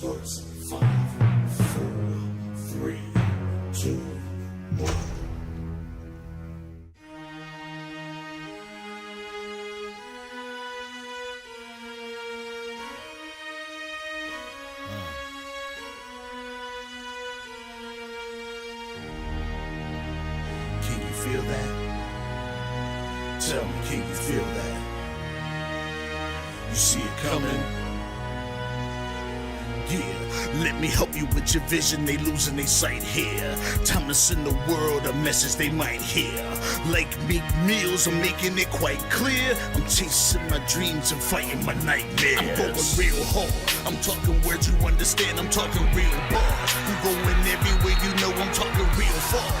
starts. 5, 4, 3, 2, 1. Can you feel that? Tell me, can you feel that? You see it coming? Yeah, let me help you with your vision, they losing their sight here. Time to send the world a message they might hear. Like Meek Mills, I'm making it quite clear. I'm chasing my dreams and fighting my nightmares. I'm going real hard, I'm talking words you understand, I'm talking real bars. I'm going everywhere you know, I'm talking real far.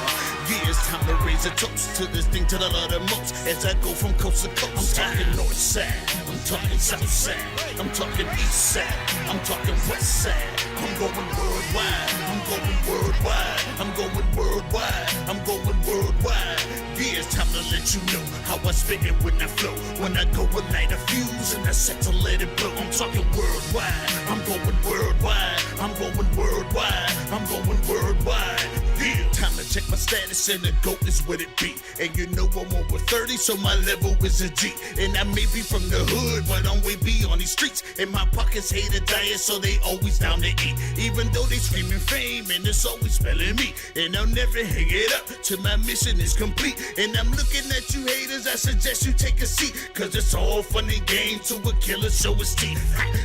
Yeah, it's time to raise a toast to this thing to the love the most. As I go from coast to coast, I'm talking north side, I'm talking south side, I'm talking east side, I'm talking west side. I'm going worldwide, I'm going worldwide, I'm going worldwide, I'm going worldwide. Yeah, it's time to let you know how I spit it when I flow. When I go and light a fuse and I set to let it blow. I'm talking worldwide, I'm going worldwide, I'm going worldwide, I'm going worldwide. Yeah, time to check my status and the GOAT is what it be. And you know I'm over 30, so my level is a G. And I may be from the hood, but I'm way beyond these streets. And my pockets hate a diet, so they always down to eat. Even though they screaming fame, and it's always spelling me. And I'll never hang it up till my mission is complete. And I'm looking at you haters, I suggest you take a seat. Cause it's all fun and games to a killer show his teeth.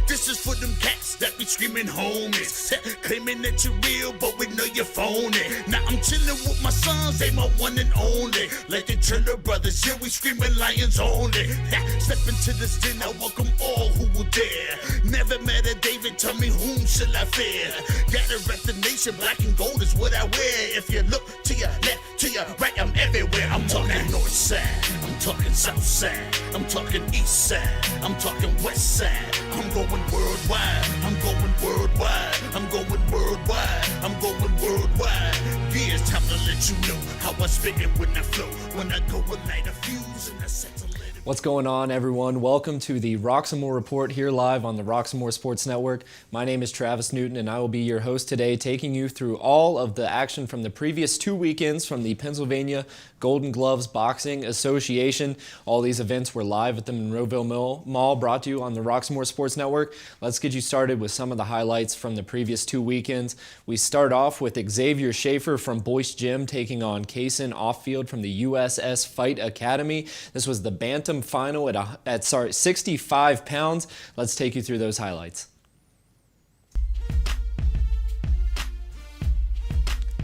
This is for them cats that be screaming homies. Claiming that you're real, but we know you're phony. Now I'm chillin' with my sons, they my one and only. Like the Triller brothers, yeah, we screamin' lions only. Step into this den, I welcome all who will dare. Never met a David, tell me whom shall I fear? Gotta rep the nation, black and gold is what I wear. If you look to your left, to your right, I'm everywhere. I'm talking north side, I'm talking south side, I'm talking east side, I'm talking west side. I'm going worldwide, I'm going worldwide, I'm going worldwide, I'm going worldwide. Yeah, it's time to let you know how I spit it when I flow. When I go and light a fuse and I set to let it. What's going on, everyone? Welcome to the Roxamore Report here live on the Roxamore Sports Network. My name is Travis Newton, and I will be your host today, taking you through all of the action from the previous 2 weekends from the Pennsylvania Golden Gloves Boxing Association. All these events were live at the Monroeville Mall, brought to you on the Roxamore Sports Network. Let's get you started with some of the highlights from the previous 2 weekends. We start off with Xavier Schaefer from Boyce Gym taking on Kaysen Offfield from the USS Fight Academy. This was the Bantam final at 65 pounds. Let's take you through those highlights.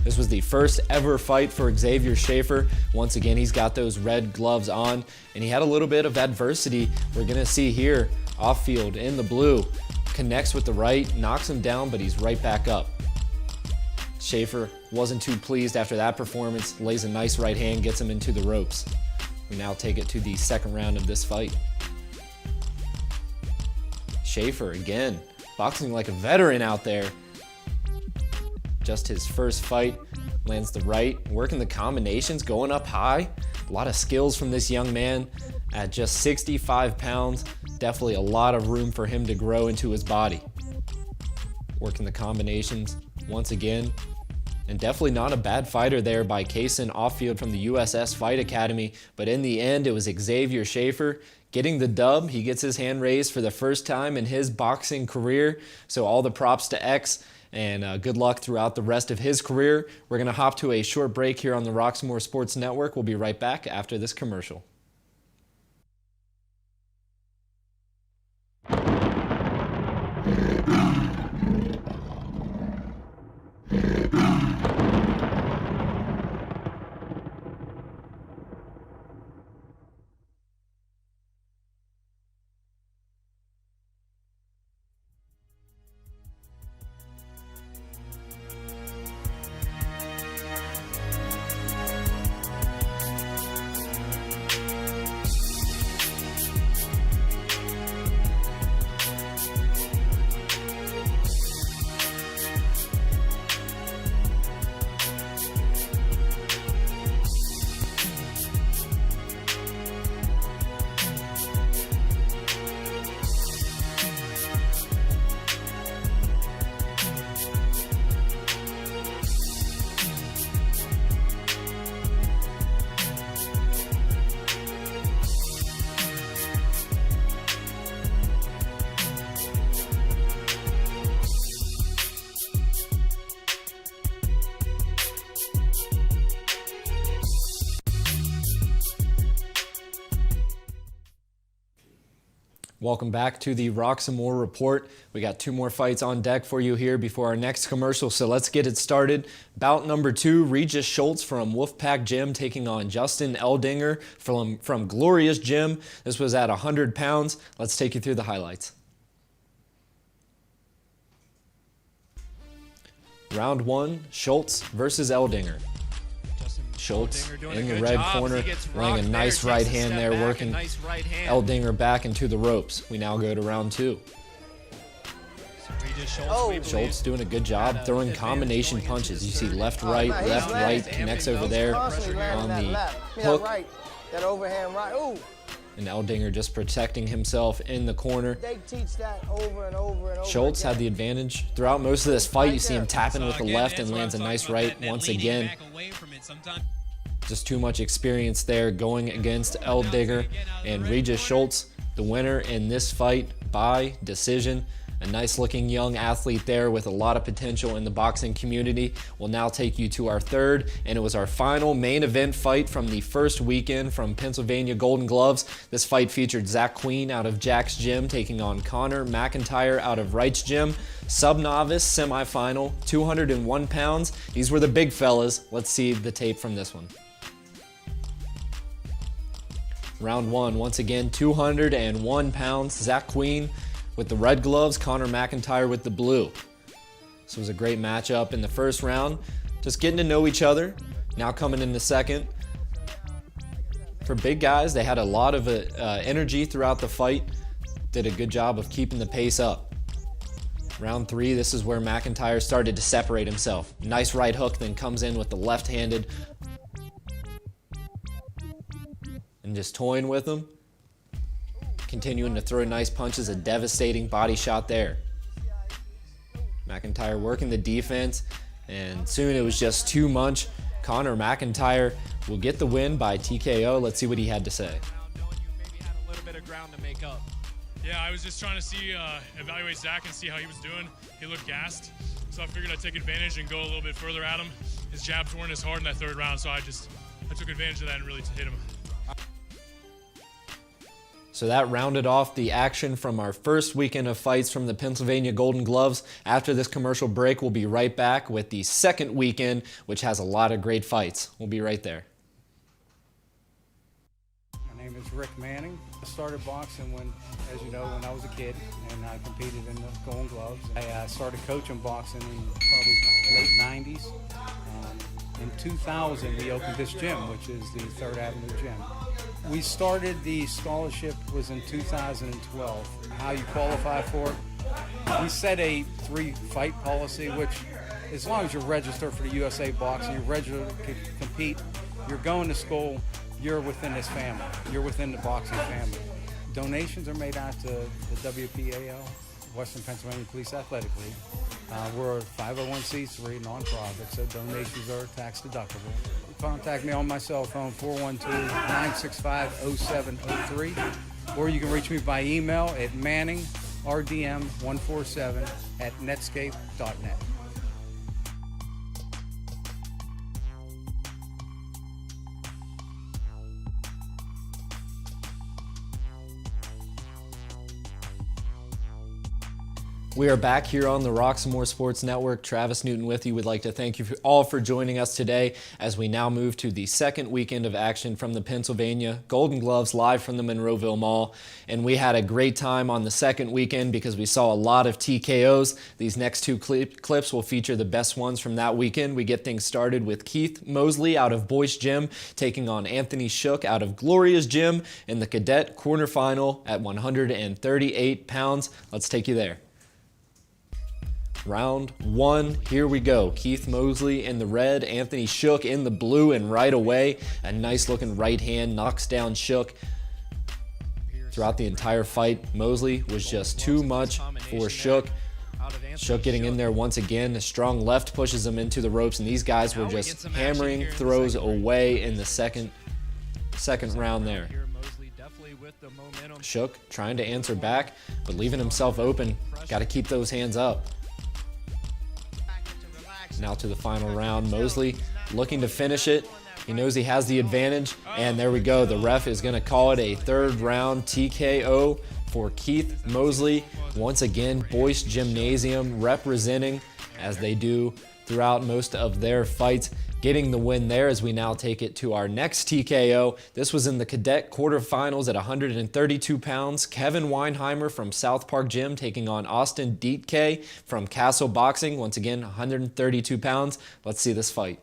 This was the first ever fight for Xavier Schaefer. Once again, he's got those red gloves on, and he had a little bit of adversity. We're gonna see here, Offfield in the blue, connects with the right, knocks him down, but he's right back up. Schaefer wasn't too pleased after that performance, lays a nice right hand, gets him into the ropes. We now take it to the second round of this fight. Schaefer again, boxing like a veteran out there. Just his first fight, lands the right, working the combinations, going up high. A lot of skills from this young man at just 65 pounds. Definitely a lot of room for him to grow into his body. Working the combinations once again. And definitely not a bad fighter there by Kaysen Offfield from the USS Fight Academy. But in the end, it was Xavier Schaefer getting the dub. He gets his hand raised for the first time in his boxing career. So all the props to X, and good luck throughout the rest of his career. We're going to hop to a short break here on the Roxamore Sports Network. We'll be right back after this commercial. Welcome back to the Roxamore Report. We got 2 more fights on deck for you here before our next commercial, so let's get it started. Bout number 2, Regis Schultz from Wolfpack Gym taking on Justin Eldinger from Glorious Gym. This was at 100 pounds. Let's take you through the highlights. Round 1, Schultz versus Eldinger. Schultz in the red corner, laying a nice right hand there, working Eldinger back into the ropes. We now go to round 2. Schultz doing a good job throwing combination punches. You see left, right, connects over there on the hook. That overhand right. Ooh. And Eldinger just protecting himself in the corner. They teach that over and over and over. Schultz had the advantage throughout most of this fight. You see him tapping with the left and lands a nice right once again. Just too much experience there going against Eldinger. And Regis Schultz, the winner in this fight by decision. A nice looking young athlete there with a lot of potential in the boxing community. We'll now take you to our third, and it was our final main event fight from the first weekend from Pennsylvania Golden Gloves. This fight featured Zach Queen out of Jack's Gym taking on Connor McIntyre out of Wright's Gym. Sub-novice semifinal, 201 pounds. These were the big fellas. Let's see the tape from this one. Round 1, once again, 201 pounds. Zach Queen with the red gloves, Connor McIntyre with the blue. This was a great matchup in the first round. Just getting to know each other. Now coming in the second. For big guys, they had a lot of energy throughout the fight. Did a good job of keeping the pace up. Round 3, this is where McIntyre started to separate himself. Nice right hook, then comes in with the left-handed. And just toying with him. Continuing to throw nice punches, a devastating body shot there. McIntyre working the defense, and soon it was just too much. Connor McIntyre will get the win by TKO. Let's see what he had to say. A little bit of ground to make up. Yeah, I was just trying to see, evaluate Zach and see how he was doing. He looked gassed, so I figured I'd take advantage and go a little bit further at him. His jabs weren't as hard in that third round, so I took advantage of that and really hit him. So that rounded off the action from our first weekend of fights from the Pennsylvania Golden Gloves. After this commercial break, we'll be right back with the second weekend, which has a lot of great fights. We'll be right there. My name is Rick Manning. I started boxing when I was a kid, and I competed in the Golden Gloves. I started coaching boxing in probably late 90s. In 2000, we opened this gym, which is the 3rd Avenue Gym. We started, the scholarship was in 2012. How you qualify for it? We set a 3-fight policy, which as long as you're registered for the USA Boxing, you're registered to compete, you're going to school, you're within this family. You're within the boxing family. Donations are made out to the WPAL, Western Pennsylvania Police Athletic League. We're a 501c3 nonprofit, so donations are tax deductible. Contact me on my cell phone, 412-965-0703, or you can reach me by email at manningrdm147@netscape.net. We are back here on the Roxamore Sports Network. Travis Newton with you. We'd like to thank you all for joining us today as we now move to the second weekend of action from the Pennsylvania Golden Gloves live from the Monroeville Mall. And we had a great time on the second weekend because we saw a lot of TKOs. These next 2 clips will feature the best ones from that weekend. We get things started with Keith Mosley out of Boyce Gym taking on Anthony Shook out of Glorious Gym in the cadet quarterfinal at 138 pounds. Let's take you there. Round 1, here we go. Keith Mosley in the red, Anthony Shook in the blue, and right away, a nice looking right hand knocks down Shook. Throughout the entire fight, Mosley was just too much for Shook. Shook getting in there once again. A strong left pushes him into the ropes, and these guys were just hammering throws away in the second round there. Shook trying to answer back, but leaving himself open. Got to keep those hands up. Now to the final round. Mosley looking to finish it. He knows he has the advantage, and there we go. The ref is going to call it a 3rd round TKO for Keith Mosley. Once again, Boyce Gymnasium representing as they do throughout most of their fights, getting the win there as we now take it to our next TKO. This was in the cadet quarterfinals at 132 pounds. Kevin Weinheimer from South Park Gym taking on Austin Dietke from Castle Boxing. Once again, 132 pounds. Let's see this fight.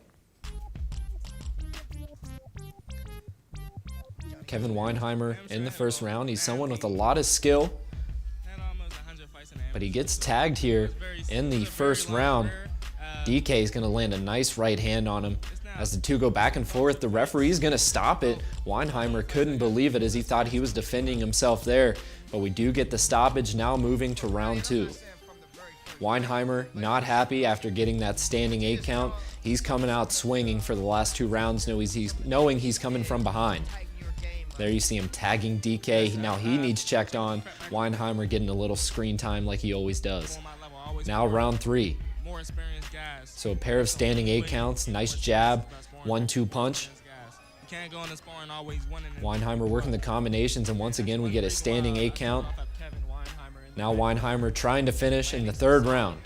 Kevin Weinheimer in the first round. He's someone with a lot of skill, but he gets tagged here in the first round. DK is going to land a nice right hand on him. As the two go back and forth, the referee's going to stop it. Weinheimer couldn't believe it as he thought he was defending himself there, but we do get the stoppage, now moving to round 2. Weinheimer not happy after getting that standing 8 count. He's coming out swinging for the last 2 rounds, knowing he's coming from behind. There you see him tagging DK. Now he needs checked on. Weinheimer getting a little screen time like he always does. Now round 3. So a pair of standing 8 counts. Nice jab. 1-2 punch. Weinheimer working the combinations, and once again we get a standing 8 count. Now Weinheimer trying to finish in the 3rd round.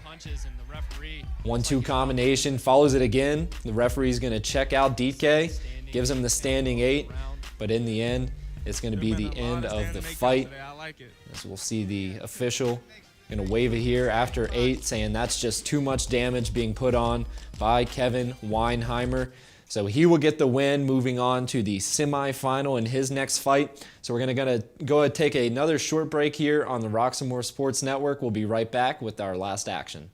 1-2 combination. Follows it again. The referee's going to check out DK. Gives him the standing 8. But in the end, it's going to be the end of the fight. As we'll see the official going to wave it here after 8, saying that's just too much damage being put on by Kevin Weinheimer. So he will get the win, moving on to the semifinal in his next fight. So we're going to go ahead and take another short break here on the Roxamore Sports Network. We'll be right back with our last action.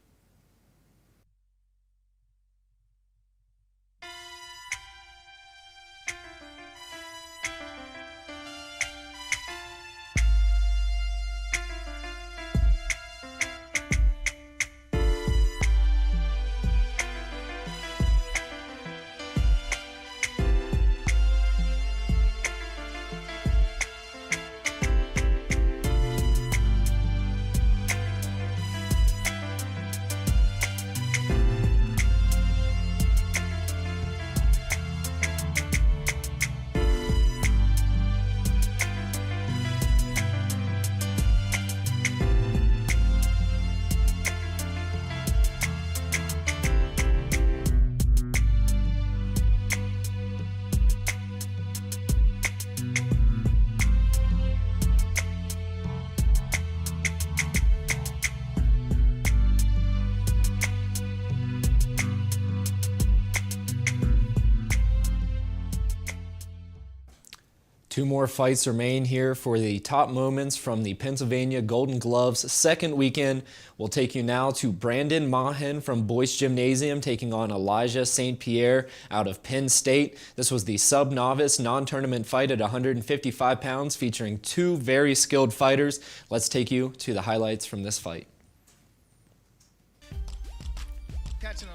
Two more fights remain here for the top moments from the Pennsylvania Golden Gloves second weekend. We'll take you now to Brandon Mahen from Boyce Gymnasium taking on Elijah St. Pierre out of Penn State. This was the sub-novice non-tournament fight at 155 pounds featuring 2 very skilled fighters. Let's take you to the highlights from this fight.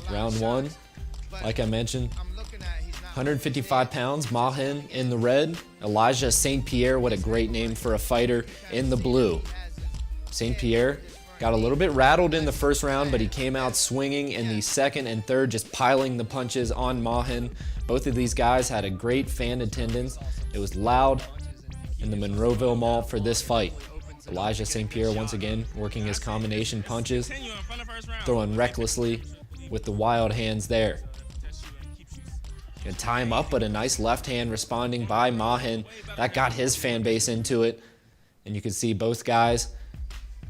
Round 1, like I mentioned, 155 pounds, Mahen in the red. Elijah St. Pierre, what a great name for a fighter, in the blue. St. Pierre got a little bit rattled in the first round, but he came out swinging in the second and third, just piling the punches on Mahen. Both of these guys had a great fan attendance. It was loud in the Monroeville Mall for this fight. Elijah St. Pierre once again working his combination punches, throwing recklessly with the wild hands there. Gonna tie him up, but a nice left hand responding by Mahen. That got his fan base into it. And you can see both guys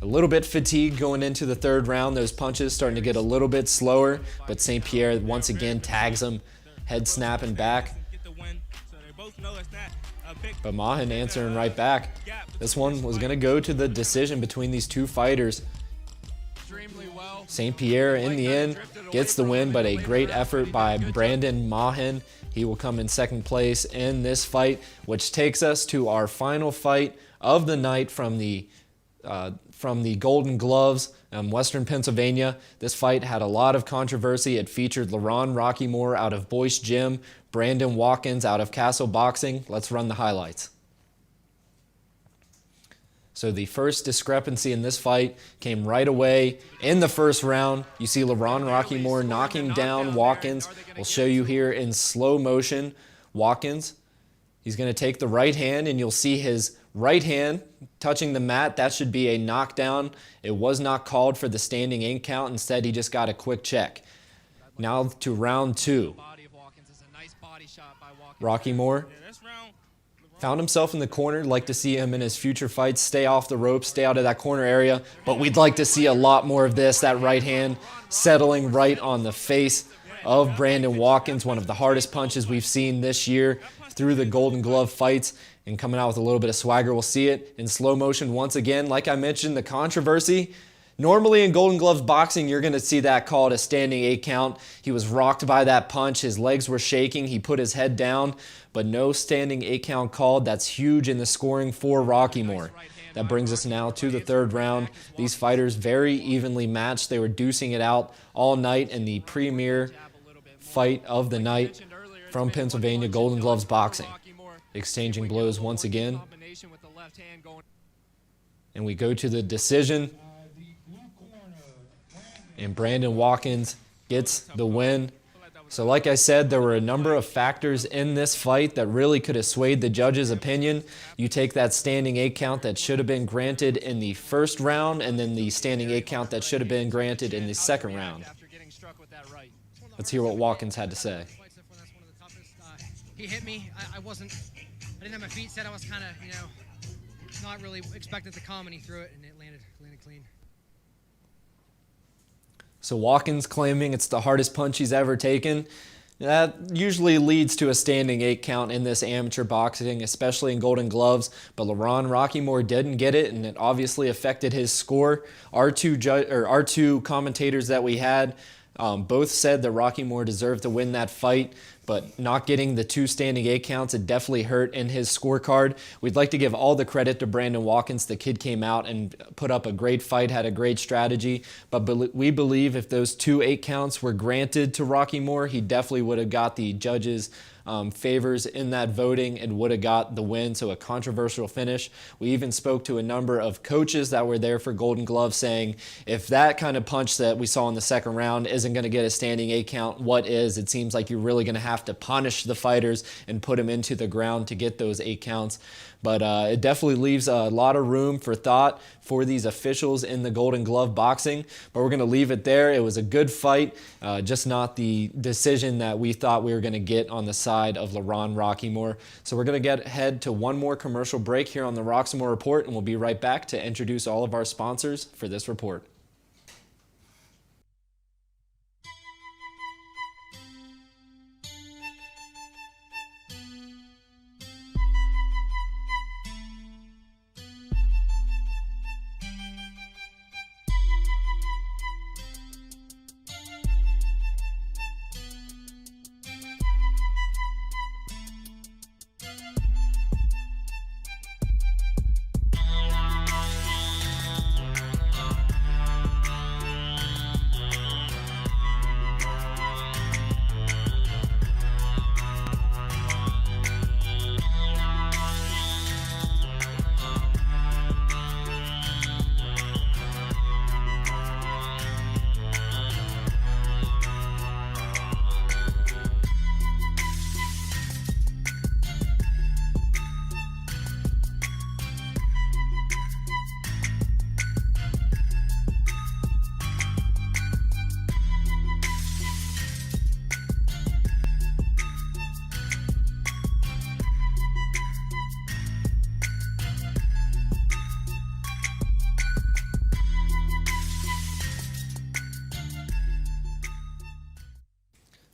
a little bit fatigued going into the 3rd round. Those punches starting to get a little bit slower, but St. Pierre once again tags him, head snapping back. But Mahen answering right back. This one was gonna go to the decision between these two fighters. St. Pierre in the end gets the win, but a great effort by Brandon Mahen. He will come in 2nd place in this fight, which takes us to our final fight of the night from the Golden Gloves, Western Pennsylvania. This fight had a lot of controversy. It featured LaRon Rockymore out of Boyce Gym, Brandon Watkins out of Castle Boxing. Let's run the highlights. So the first discrepancy in this fight came right away in the first round. You see LaRon Rockymore knocking down Watkins. We'll show you here in slow motion. Watkins, he's going to take the right hand, and you'll see his Right hand touching the mat, that should be a knockdown. It was not called for the standing 8 count. Instead, he just got a quick check. Now to round 2. Roxamore found himself in the corner. Like to see him in his future fights stay off the ropes, stay out of that corner area. But we'd like to see a lot more of this. That right hand settling right on the face of Brandon Watkins, one of the hardest punches we've seen this year through the Golden Glove fights, and coming out with a little bit of swagger. We'll see it in slow motion once again. Like I mentioned, the controversy. Normally in Golden Gloves boxing, you're going to see that called a standing 8 count. He was rocked by that punch. His legs were shaking. He put his head down, but no standing 8 count called. That's huge in the scoring for Roxamore. That brings us now to the 3rd round. These fighters very evenly matched. They were deucing it out all night in the premier fight of the night from Pennsylvania, Golden Gloves boxing. Exchanging blows once again. And we go to the decision. And Brandon Watkins gets the win. So like I said, there were a number of factors in this fight that really could have swayed the judge's opinion. You take that standing 8 count that should have been granted in the 1st round, and then the standing 8 count that should have been granted in the 2nd round. Let's hear what Watkins had to say. He hit me. I didn't have my feet set. I was kind of, not really expecting to come, and he threw it, and it landed clean. So Watkins claiming it's the hardest punch he's ever taken. That usually leads to a standing 8 count in this amateur boxing, especially in Golden Gloves. But Roxamore didn't get it, and it obviously affected his score. Our two commentators that we had both said that Roxamore deserved to win that fight, but not getting the 2 standing 8 counts, it definitely hurt in his scorecard. We'd like to give all the credit to Brandon Watkins. The kid came out and put up a great fight, had a great strategy, but we believe if those 2 8 counts were granted to Roxamore, he definitely would have got the judges' favors in that voting and would have got the win, so a controversial finish. We even spoke to a number of coaches that were there for Golden Gloves saying, if that kind of punch that we saw in the 2nd round isn't going to get a standing 8 count, what is? It seems like you're really going to have to punish the fighters and put them into the ground to get those 8 counts. But it definitely leaves a lot of room for thought for these officials in the Golden Glove boxing. But we're going to leave it there. It was a good fight, just not the decision that we thought we were going to get on the side of Roxamore. So we're going to head to one more commercial break here on the Roxamore Report, and we'll be right back to introduce all of our sponsors for this report.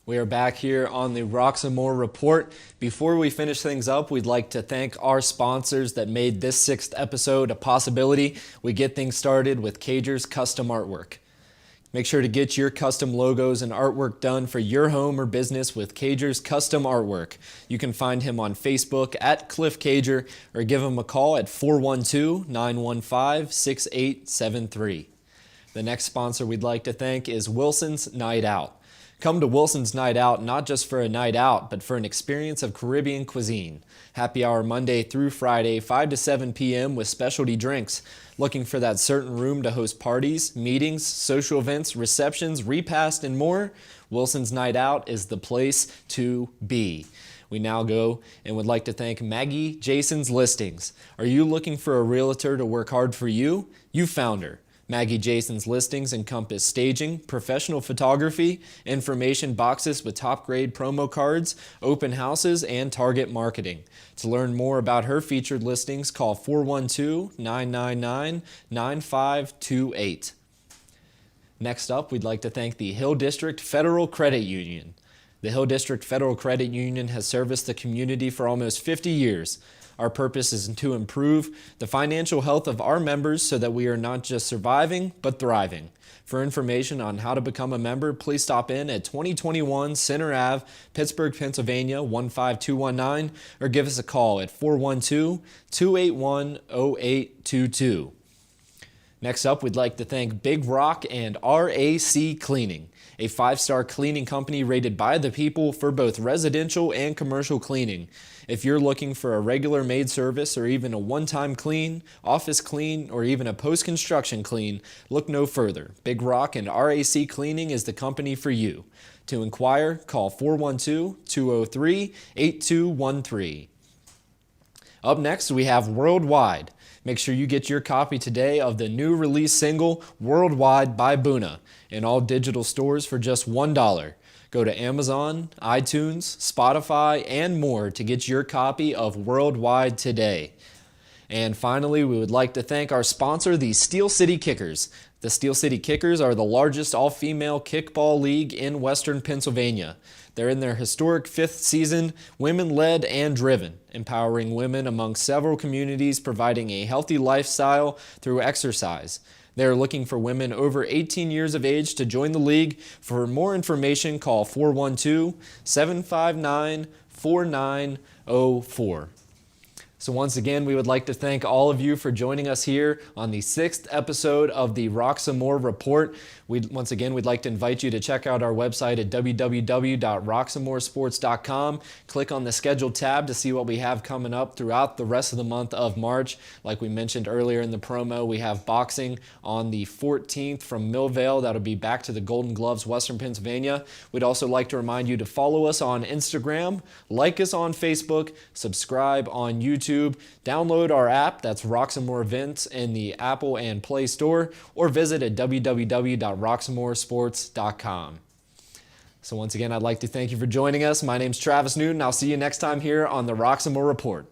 We are back here on the Roxamore Report. Before we finish things up, we'd like to thank our sponsors that made this 6th episode a possibility. We get things started with Cager's Custom Artwork. Make sure to get your custom logos and artwork done for your home or business with Cager's Custom Artwork. You can find him on Facebook at Cliff Cager or give him a call at 412-915-6873. The next sponsor we'd like to thank is Wilson's Night Out. Come to Wilson's Night Out not just for a night out, but for an experience of Caribbean cuisine. Happy hour Monday through Friday, 5 to 7 p.m. with specialty drinks. Looking for that certain room to host parties, meetings, social events, receptions, repast, and more? Wilson's Night Out is the place to be. We now go and would like to thank Maggie Jason's Listings. Are you looking for a realtor to work hard for you? You found her. Maggie Jason's Listings encompass staging, professional photography, information boxes with top-grade promo cards, open houses, and target marketing. To learn more about her featured listings, call 412-999-9528. Next up, we'd like to thank the Hill District Federal Credit Union. The Hill District Federal Credit Union has serviced the community for almost 50 years. Our purpose is to improve the financial health of our members so that we are not just surviving, but thriving. For information on how to become a member, please stop in at 2021 Center Ave, Pittsburgh, Pennsylvania, 15219, or give us a call at 412-281-0822. Next up, we'd like to thank Big Rock and RAC Cleaning, a 5-star cleaning company rated by the people for both residential and commercial cleaning. If you're looking for a regular maid service or even a one-time clean, office clean, or even a post-construction clean, look no further. Big Rock and RAC Cleaning is the company for you. To inquire, call 412-203-8213. Up next, we have Worldwide. Make sure you get your copy today of the new release single, Worldwide by Boona, in all digital stores for just $1. Go to Amazon, iTunes, Spotify, and more to get your copy of Worldwide today. And finally, we would like to thank our sponsor, the Steel City Kickers. The Steel City Kickers are the largest all-female kickball league in Western Pennsylvania. They're in their historic 5th season, women-led and driven, empowering women among several communities, providing a healthy lifestyle through exercise. They are looking for women over 18 years of age to join the league. For more information, call 412-759-4904. So once again, we would like to thank all of you for joining us here on the 6th episode of the Roxamore Report. We'd like to invite you to check out our website at www.roxamoresports.com. Click on the scheduled tab to see what we have coming up throughout the rest of the month of March. Like we mentioned earlier in the promo, we have boxing on the 14th from Millvale. That'll be back to the Golden Gloves, Western Pennsylvania. We'd also like to remind you to follow us on Instagram, like us on Facebook, subscribe on YouTube, download our app, that's Roxamore Events, in the Apple and Play Store, or visit at www.roxamoresports.com. So once again, I'd like to thank you for joining us. My name's Travis Newton. I'll see you next time here on the Roxamore Report.